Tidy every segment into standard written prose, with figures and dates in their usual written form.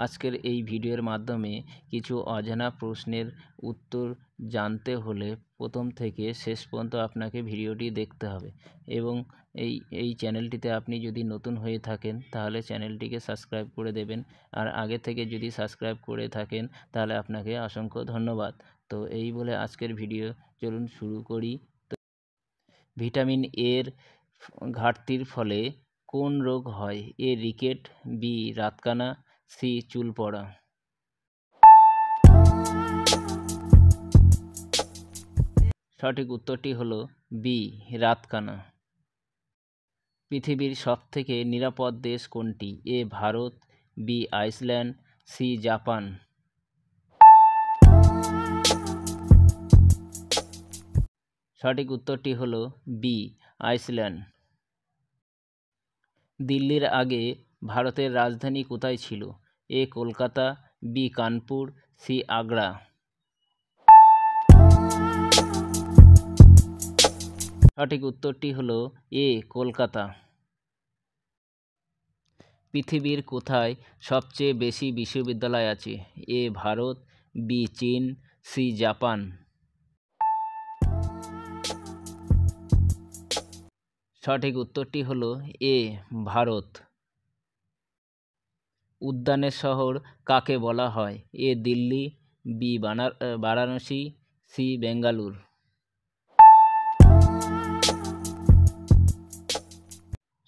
আজকের এই ভিডিওর মাধ্যমে কিছু অজানা প্রশ্নের উত্তর জানতে হলে প্রথম থেকে শেষ পর্যন্ত আপনাকে ভিডিওটি দেখতে হবে এবং এই চ্যানেলটিতে আপনি যদি নতুন হয়ে থাকেন তাহলে চ্যানেলটিকে সাবস্ক্রাইব করে দেবেন। আর আগে থেকে যদি সাবস্ক্রাইব করে থাকেন তাহলে আপনাকে অসংখ্য ধন্যবাদ। তো এই বলে আজকের ভিডিও চলুন শুরু করি। ভিটামিন এর ঘাটতির ফলে কোন রোগ হয়? এ রিকেট, বি রাতকানা, সি চুল পড়া। সঠিক উত্তরটি হলো বি রাতকানা। পৃথিবীর সবথেকে নিরাপদ দেশ কোনটি? A Bharat, B Iceland, C Japan. সঠিক উত্তরটি হলো বি আইসল্যান্ড। দিল্লির আগে ভারতের রাজধানী কোথায় ছিল? এ কলকাতা, বি কানপুর, সি আগ্রা। সঠিক উত্তরটি হলো এ কলকাতা। পৃথিবীর কোথায় সবচেয়ে বেশি বিশ্ববিদ্যালয় আছে? এ ভারত, বি চীন, সি জাপান। সঠিক উত্তরটি হলো এ ভারত। উদ্যানের শহর কাকে বলা হয়? এ দিল্লি, বি বারাণসী, সি বেঙ্গালুর।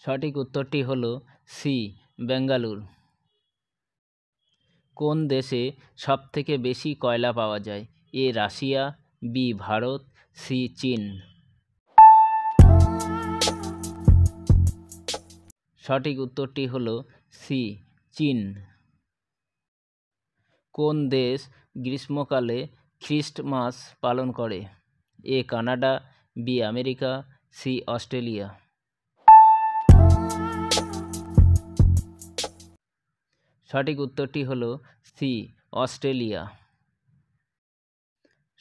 সঠিক উত্তরটি হলো সি বেঙ্গালুর। কোন দেশে সবথেকে বেশি কয়লা পাওয়া যায়? A Russia, B Bharat, C চীন। সঠিক উত্তরটি হলো সি চীন। কোন দেশ গ্রীষ্মকালে খ্রিস্টমাস পালন করে? A Canada, B America, C Australia. সঠিক উত্তরটি হলো সি অস্ট্রেলিয়া।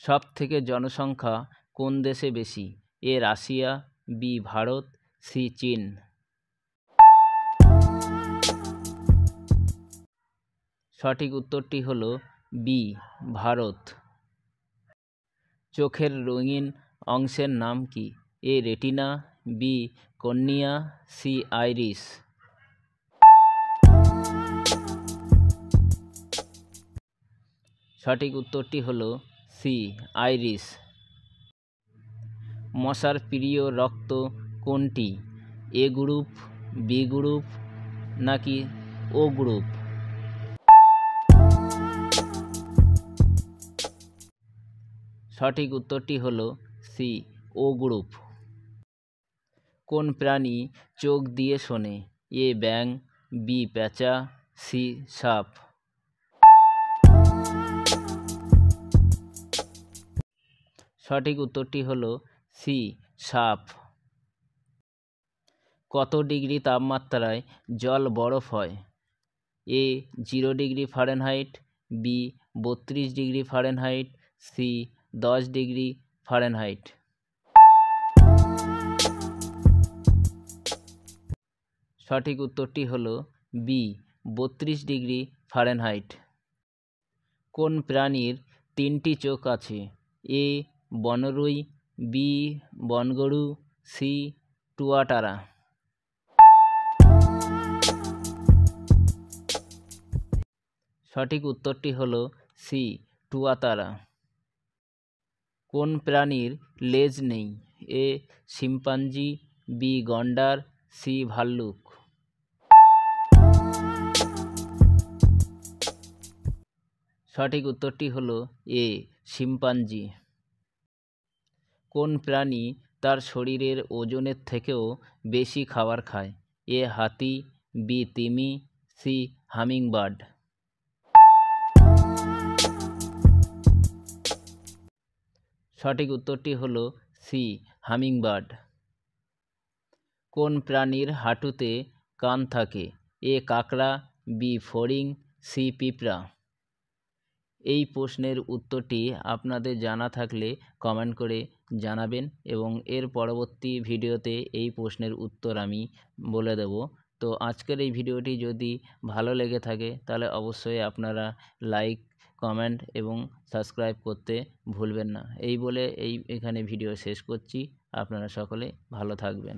সব থেকে জনসংখ্যা কোন দেশে বেশি? A Russia, B Bharat, C চীন। সঠিক উত্তরটি হলো বি ভারত। চোখের রঙিন অংশের নাম কি? A retina, B cornea, C iris. সঠিক উত্তরটি হলো সি আইরিস। মশার প্রিয় রক্ত কোনটি? এ গ্রুপ, বি গ্রুপ, নাকি ও গ্রুপ? সঠিক উত্তরটি হলো সি ও গ্রুপ। কোন প্রাণী চোখ দিয়ে শোনে? এ ব্যাঙ, বি পেঁচা, সি সাপ। সঠিক উত্তরটি হলো সি সাপ। কত ডিগ্রি তাপমাত্রায় জল বরফ হয়? A 0 degree Fahrenheit, B 32 degree Fahrenheit, C 10 degree Fahrenheit. সঠিক উত্তরটি হলো বি 32 ডিগ্রি ফারেনহাইট। কোন প্রাণীর 3টি চোখ আছে? এ বনরুই, বি বনগরু, সি টুয়াটারা। সঠিক উত্তরটি হলো সি টুয়াতারা। কোন প্রাণীর লেজ নেই? এ শিম্পাঞ্জি, বি গন্ডার, সি ভাল্লুক। সঠিক উত্তরটি হলো এ শিম্পাঞ্জি। কোন প্রাণী তার শরীরের ওজনের থেকেও বেশি খাবার খায়? এ হাতি, বি তিমি, সি হামিংবার্ড। সঠিক উত্তরটি হলো সি হামিংবার্ড। কোন প্রাণীর হাঁটুতে কান থাকে? এ কাকড়া, বি ফড়িং, সি পিঁপড়া। এই প্রশ্নের উত্তরটি আপনাদের জানা থাকলে কমেন্ট করে জানাবেন এবং এর পরবর্তী ভিডিওতে এই প্রশ্নের উত্তর আমি বলে দেব। তো আজকের এই ভিডিওটি যদি ভালো লেগে থাকে তাহলে অবশ্যই আপনারা লাইক, কমেন্ট এবং সাবস্ক্রাইব করতে ভুলবেন না। এই বলে এখানে ভিডিও শেষ করছি। আপনারা সকলে ভালো থাকবেন।